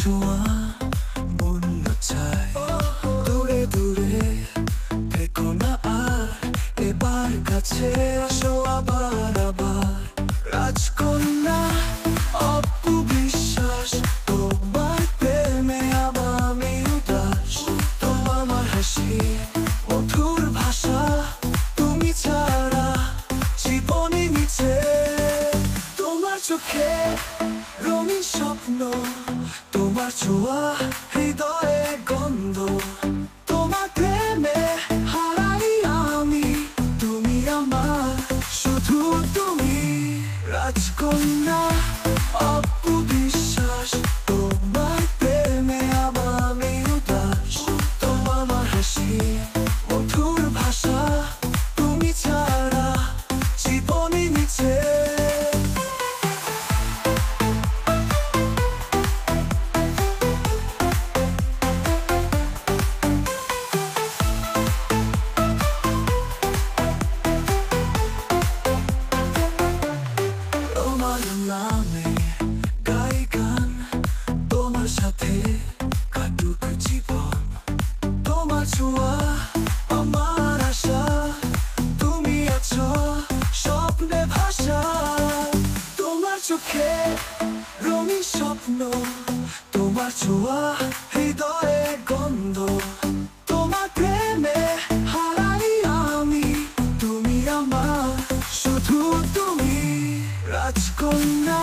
ছোঁয়া মন চায় দূরে দূরে থেকো না আর এবার কাছে আসো আবার আবার রাজকন্যা অপু বিশ্বাস তোমার প্রেমে আমি উদাস তো আমার হাসি মধুর ভাষা তুমি ছাড়া জীবনে নিচে তোমার চোখে রঙিন স্বপ্ন তোমার ছোঁয়া হৃদয়ে গন্ধ তোমার প্রেমে হারাই আমি তুমি আমার শুধু তুমি রাজকন্যা অপু বিশ্বাস তোমার প্রেমে আমি উদাস তোমার আমার হাসি মধুর ভাষা তুমি ছাড়া জীবনে নিচে নামে গাই গান তোমার সাথে কাটুক জীবন তোমার ছোঁয়া আমার আশা তুমি আছো স্বপ্নে ভাষা তোমার চোখে রঙিন স্বপ্ন তোমার ছোঁয়া হৃদয়ে গন্ধ তোমার প্রেমে হারাই আমি তুমি আমার শুধু তুমি রাজকন্যা